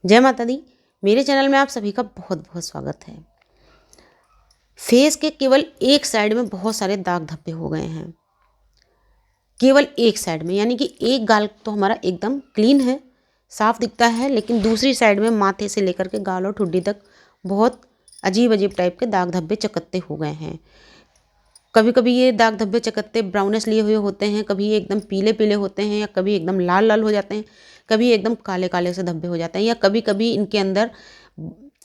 जय माता दी। मेरे चैनल में आप सभी का बहुत बहुत स्वागत है। फेस के केवल एक साइड में बहुत सारे दाग धब्बे हो गए हैं, केवल एक साइड में, यानी कि एक गाल तो हमारा एकदम क्लीन है, साफ दिखता है, लेकिन दूसरी साइड में माथे से लेकर के गाल और ठुड्डी तक बहुत अजीब अजीब टाइप के दाग धब्बे चकत्ते हो गए हैं। कभी कभी ये दाग धब्बे चकत्ते ब्राउनिश लिए हुए होते हैं, कभी ये एकदम पीले पीले होते हैं, या कभी एकदम लाल लाल हो जाते हैं, कभी एकदम काले काले से धब्बे हो जाते हैं, या कभी कभी इनके अंदर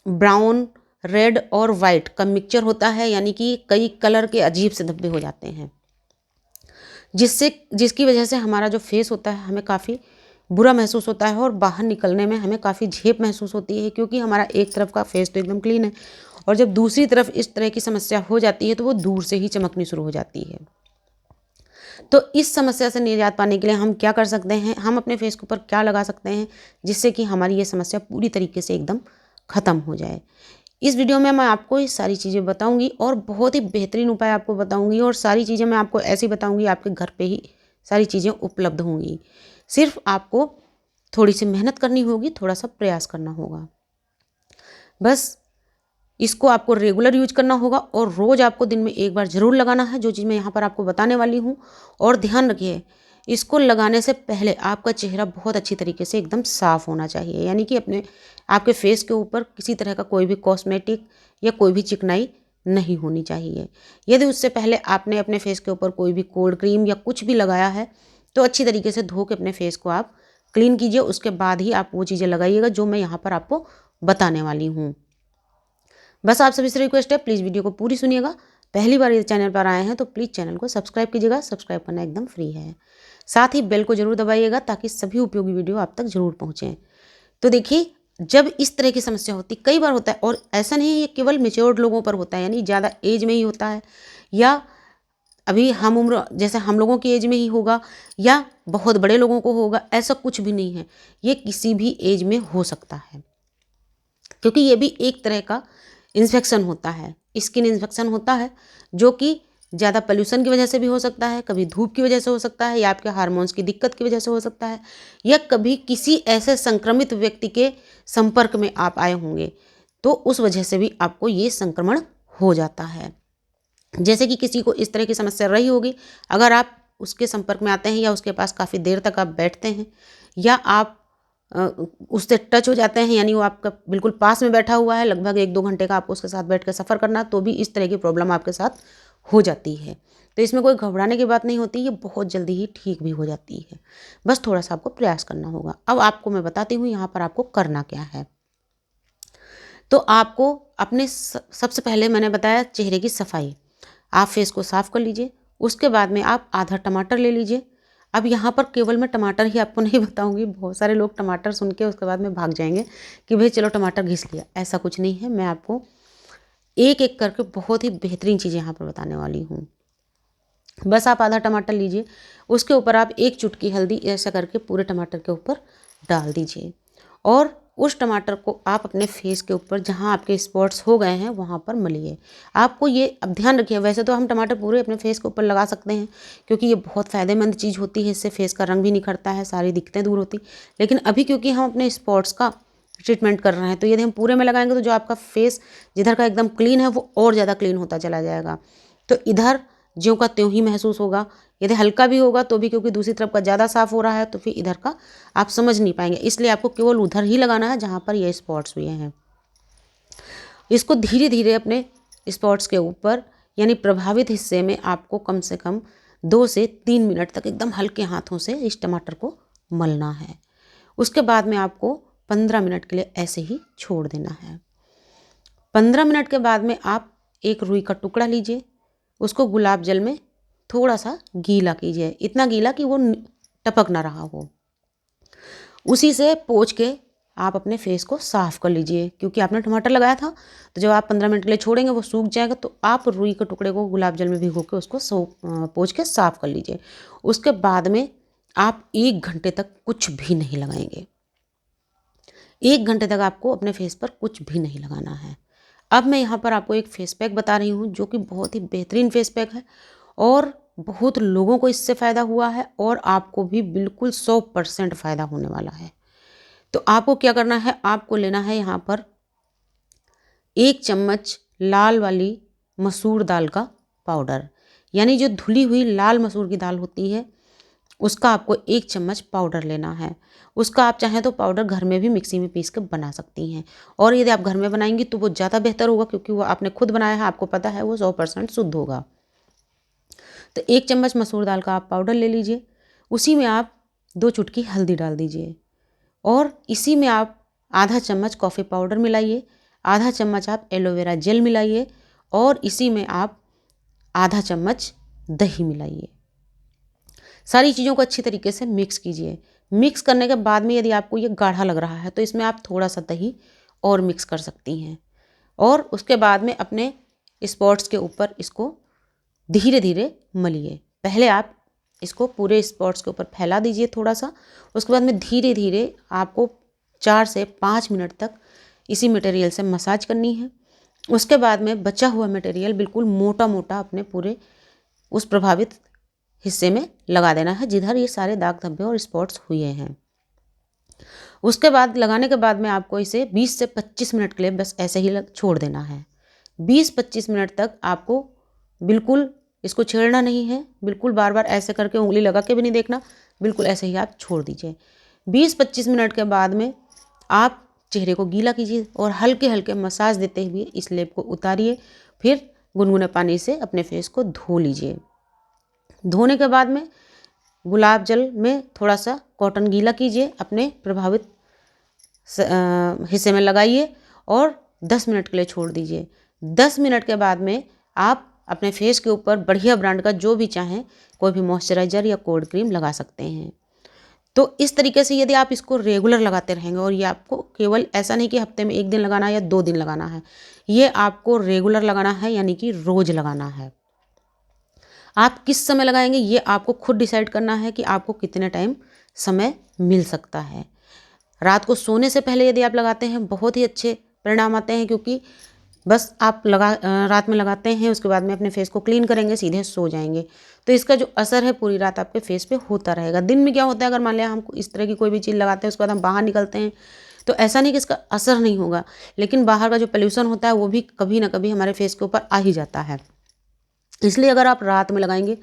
ब्राउन, रेड और वाइट का मिक्सचर होता है, यानी कि कई कलर के अजीब से धब्बे हो जाते हैं, जिसकी वजह से हमारा जो फेस होता है हमें काफ़ी बुरा महसूस होता है और बाहर निकलने में हमें काफ़ी झेप महसूस होती है, क्योंकि हमारा एक तरफ का फेस तो एकदम क्लीन है और जब दूसरी तरफ इस तरह की समस्या हो जाती है तो वो दूर से ही चमकनी शुरू हो जाती है। तो इस समस्या से निजात पाने के लिए हम क्या कर सकते हैं, हम अपने फेस के ऊपर क्या लगा सकते हैं जिससे कि हमारी ये समस्या पूरी तरीके से एकदम ख़त्म हो जाए। इस वीडियो में मैं आपको ये सारी चीज़ें बताऊंगी और बहुत ही बेहतरीन उपाय आपको बताऊंगी, और सारी चीज़ें मैं आपको ऐसी बताऊंगी आपके घर पे ही सारी चीज़ें उपलब्ध होंगी। सिर्फ आपको थोड़ी सी मेहनत करनी होगी, थोड़ा सा प्रयास करना होगा। बस इसको आपको रेगुलर यूज करना होगा और रोज़ आपको दिन में एक बार ज़रूर लगाना है, जो चीज़ मैं यहाँ पर आपको बताने वाली हूँ। और ध्यान रखिए, इसको लगाने से पहले आपका चेहरा बहुत अच्छी तरीके से एकदम साफ़ होना चाहिए, यानी कि आपके फेस के ऊपर किसी तरह का कोई भी कॉस्मेटिक या कोई भी चिकनाई नहीं होनी चाहिए। यदि उससे पहले आपने अपने फेस के ऊपर कोई भी कोल्ड क्रीम या कुछ भी लगाया है तो अच्छी तरीके से धो के अपने फेस को आप क्लीन कीजिए, उसके बाद ही आप वो चीज़ें लगाइएगा जो मैं यहाँ पर आपको बताने वाली हूँ। बस आप सभी से रिक्वेस्ट है, प्लीज़ वीडियो को पूरी सुनिएगा। पहली बार इस चैनल पर आए हैं तो प्लीज़ चैनल को सब्सक्राइब कीजिएगा, सब्सक्राइब करना एकदम फ्री है। साथ ही बेल को जरूर दबाइएगा ताकि सभी उपयोगी वीडियो आप तक जरूर पहुँचें। तो देखिए, जब इस तरह की समस्या होती, कई बार होता है, और ऐसा नहीं है ये केवल मेच्योर्ड लोगों पर होता है, यानी ज़्यादा एज में ही होता है, या अभी हम उम्र जैसे हम लोगों की एज में ही होगा, या बहुत बड़े लोगों को होगा, ऐसा कुछ भी नहीं है। ये किसी भी एज में हो सकता है, क्योंकि ये भी एक तरह का इन्फेक्शन होता है, स्किन इन्फेक्शन होता है, जो कि ज़्यादा पोल्यूशन की वजह से भी हो सकता है, कभी धूप की वजह से हो सकता है, या आपके हार्मोन्स की दिक्कत की वजह से हो सकता है, या कभी किसी ऐसे संक्रमित व्यक्ति के संपर्क में आप आए होंगे तो उस वजह से भी आपको ये संक्रमण हो जाता है। जैसे कि किसी को इस तरह की समस्या रही होगी, अगर आप उसके संपर्क में आते हैं या उसके पास काफ़ी देर तक आप बैठते हैं, या आप उससे टच हो जाते हैं, यानी वो आपका बिल्कुल पास में बैठा हुआ है, लगभग 1-2 घंटे का आपको उसके साथ बैठ कर सफ़र करना, तो भी इस तरह की प्रॉब्लम आपके साथ हो जाती है। तो इसमें कोई घबराने की बात नहीं होती, ये बहुत जल्दी ही ठीक भी हो जाती है। बस थोड़ा सा आपको प्रयास करना होगा। अब आपको मैं बताती हूँ यहाँ पर आपको करना क्या है। तो आपको अपने सबसे पहले मैंने बताया चेहरे की सफाई, आप फेस को साफ कर लीजिए। उसके बाद में आप आधा टमाटर ले लीजिए। अब यहाँ पर केवल मैं टमाटर ही आपको नहीं बताऊंगी, बहुत सारे लोग टमाटर सुन के उसके बाद में भाग जाएंगे कि भाई चलो टमाटर घिस लिया। ऐसा कुछ नहीं है, मैं आपको एक एक करके बहुत ही बेहतरीन चीज़ यहाँ पर बताने वाली हूँ। बस आप आधा टमाटर लीजिए, उसके ऊपर आप एक चुटकी हल्दी ऐसा करके पूरे टमाटर के ऊपर डाल दीजिए, और उस टमाटर को आप अपने फेस के ऊपर जहाँ आपके स्पॉट्स हो गए हैं वहाँ पर मलिए। आपको ये अब ध्यान रखिए, वैसे तो हम टमाटर पूरे अपने फेस के ऊपर लगा सकते हैं, क्योंकि ये बहुत फ़ायदेमंद चीज़ होती है, इससे फेस का रंग भी निखरता है, सारी दिक्कतें दूर होती। लेकिन अभी क्योंकि हम अपने स्पॉट्स का ट्रीटमेंट कर रहे हैं, तो यदि हम पूरे में लगाएंगे तो जो आपका फेस जिधर का एकदम क्लीन है वो और ज़्यादा क्लीन होता चला जाएगा। तो इधर ज्यों का त्यों ही महसूस होगा, यदि हल्का भी होगा तो भी, क्योंकि दूसरी तरफ का ज़्यादा साफ हो रहा है तो फिर इधर का आप समझ नहीं पाएंगे। इसलिए आपको केवल उधर ही लगाना है जहाँ पर ये स्पॉट्स हुए हैं। इसको धीरे धीरे अपने स्पॉट्स के ऊपर, यानी प्रभावित हिस्से में आपको कम से कम 2 से 3 मिनट तक एकदम हल्के हाथों से इस टमाटर को मलना है। उसके बाद में आपको 15 मिनट के लिए ऐसे ही छोड़ देना है। 15 मिनट के बाद में आप एक रुई का टुकड़ा लीजिए, उसको गुलाब जल में थोड़ा सा गीला कीजिए, इतना गीला कि वो टपक ना रहा हो। उसी से पोंछ के आप अपने फेस को साफ़ कर लीजिए, क्योंकि आपने टमाटर लगाया था तो जब आप 15 मिनट के लिए छोड़ेंगे वो सूख जाएगा, तो आप रुई के टुकड़े को गुलाब जल में भिगो के उसको पोंछ के साफ़ कर लीजिए। उसके बाद में आप 1 घंटे तक कुछ भी नहीं लगाएंगे। 1 घंटे तक आपको अपने फेस पर कुछ भी नहीं लगाना है। अब मैं यहाँ पर आपको एक फेस पैक बता रही हूँ, जो कि बहुत ही बेहतरीन फेस पैक है, और बहुत लोगों को इससे फ़ायदा हुआ है, और आपको भी बिल्कुल 100% फ़ायदा होने वाला है। तो आपको क्या करना है, आपको लेना है यहाँ पर 1 चम्मच लाल वाली मसूर दाल का पाउडर, यानी जो धुली हुई लाल मसूर की दाल होती है उसका आपको 1 चम्मच पाउडर लेना है। उसका आप चाहें तो पाउडर घर में भी मिक्सी में पीस के बना सकती हैं, और यदि आप घर में बनाएंगी तो वो ज़्यादा बेहतर होगा, क्योंकि वो आपने खुद बनाया है, आपको पता है वो 100% शुद्ध होगा। तो 1 चम्मच मसूर दाल का आप पाउडर ले लीजिए, उसी में आप 2 चुटकी हल्दी डाल दीजिए, और इसी में आप आधा चम्मच कॉफ़ी पाउडर मिलाइए, आधा चम्मच आप एलोवेरा जेल मिलाइए, और इसी में आप आधा चम्मच दही मिलाइए। सारी चीज़ों को अच्छी तरीके से मिक्स कीजिए। मिक्स करने के बाद में यदि आपको ये गाढ़ा लग रहा है तो इसमें आप थोड़ा सा दही और मिक्स कर सकती हैं, और उसके बाद में अपने स्पॉट्स के ऊपर इसको धीरे धीरे मलिए। पहले आप इसको पूरे स्पॉट्स के ऊपर फैला दीजिए थोड़ा सा, उसके बाद में धीरे धीरे आपको 4 से 5 मिनट तक इसी मटेरियल से मसाज करनी है। उसके बाद में बचा हुआ मटेरियल बिल्कुल मोटा मोटा अपने पूरे उस प्रभावित हिस्से में लगा देना है जिधर ये सारे दाग धब्बे और स्पॉट्स हुए हैं। उसके बाद लगाने के बाद में आपको इसे 20 से 25 मिनट के लिए बस ऐसे ही छोड़ देना है। 20-25 मिनट तक आपको बिल्कुल इसको छेड़ना नहीं है, बिल्कुल बार बार ऐसे करके उंगली लगा के भी नहीं देखना, बिल्कुल ऐसे ही आप छोड़ दीजिए। 20-25 मिनट के बाद में आप चेहरे को गीला कीजिए और हल्के हल्के मसाज देते हुए इस लेप को उतारिए, फिर गुनगुने पानी से अपने फेस को धो लीजिए। धोने के बाद में गुलाब जल में थोड़ा सा कॉटन गीला कीजिए, अपने प्रभावित हिस्से में लगाइए और 10 मिनट के लिए छोड़ दीजिए। 10 मिनट के बाद में आप अपने फेस के ऊपर बढ़िया ब्रांड का जो भी चाहें कोई भी मॉइस्चराइज़र या कोल्ड क्रीम लगा सकते हैं। तो इस तरीके से यदि आप इसको रेगुलर लगाते रहेंगे, और ये आपको केवल ऐसा नहीं कि हफ्ते में 1 दिन लगाना है या 2 दिन लगाना है, ये आपको रेगुलर लगाना है, यानी कि रोज़ लगाना है। आप किस समय लगाएंगे ये आपको खुद डिसाइड करना है कि आपको कितने टाइम समय मिल सकता है। रात को सोने से पहले यदि आप लगाते हैं बहुत ही अच्छे परिणाम आते हैं, क्योंकि बस आप रात में लगाते हैं, उसके बाद में अपने फेस को क्लीन करेंगे, सीधे सो जाएंगे, तो इसका जो असर है पूरी रात आपके फेस पे होता रहेगा। दिन में क्या होता है, अगर मान लिया हम इस तरह की कोई भी चीज़ लगाते हैं उसके बाद हम बाहर निकलते हैं तो ऐसा नहीं कि इसका असर नहीं होगा, लेकिन बाहर का जो पोल्यूशन होता है वो भी कभी ना कभी हमारे फेस के ऊपर आ ही जाता है। इसलिए अगर आप रात में लगाएंगे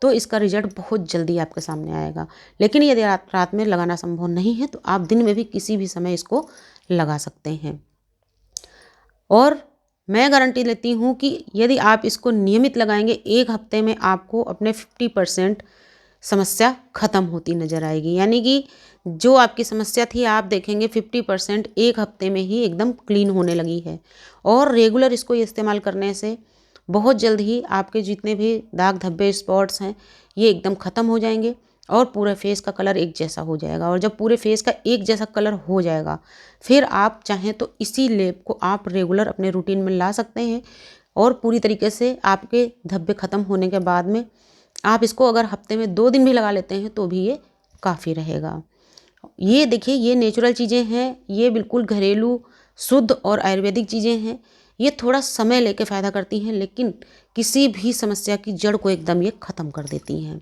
तो इसका रिजल्ट बहुत जल्दी आपके सामने आएगा। लेकिन यदि रात में लगाना संभव नहीं है तो आप दिन में भी किसी भी समय इसको लगा सकते हैं। और मैं गारंटी लेती हूँ कि यदि आप इसको नियमित लगाएंगे, 1 हफ्ते में आपको अपने 50% समस्या ख़त्म होती नज़र आएगी। यानी कि जो आपकी समस्या थी आप देखेंगे 50% 1 हफ्ते में ही एकदम क्लीन होने लगी है। और रेगुलर इसको इस्तेमाल करने से बहुत जल्द ही आपके जितने भी दाग धब्बे स्पॉट्स हैं ये एकदम ख़त्म हो जाएंगे और पूरे फेस का कलर एक जैसा हो जाएगा। और जब पूरे फेस का एक जैसा कलर हो जाएगा फिर आप चाहें तो इसी लेप को आप रेगुलर अपने रूटीन में ला सकते हैं, और पूरी तरीके से आपके धब्बे ख़त्म होने के बाद में आप इसको अगर हफ्ते में 2 दिन भी लगा लेते हैं तो भी ये काफ़ी रहेगा। ये देखिए, ये नेचुरल चीज़ें हैं, ये बिल्कुल घरेलू शुद्ध और आयुर्वेदिक चीज़ें हैं। ये थोड़ा समय लेके फ़ायदा करती हैं, लेकिन किसी भी समस्या की जड़ को एकदम ये ख़त्म कर देती हैं।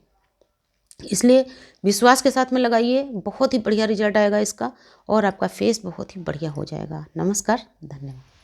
इसलिए विश्वास के साथ में लगाइए, बहुत ही बढ़िया रिजल्ट आएगा इसका, और आपका फेस बहुत ही बढ़िया हो जाएगा। नमस्कार, धन्यवाद।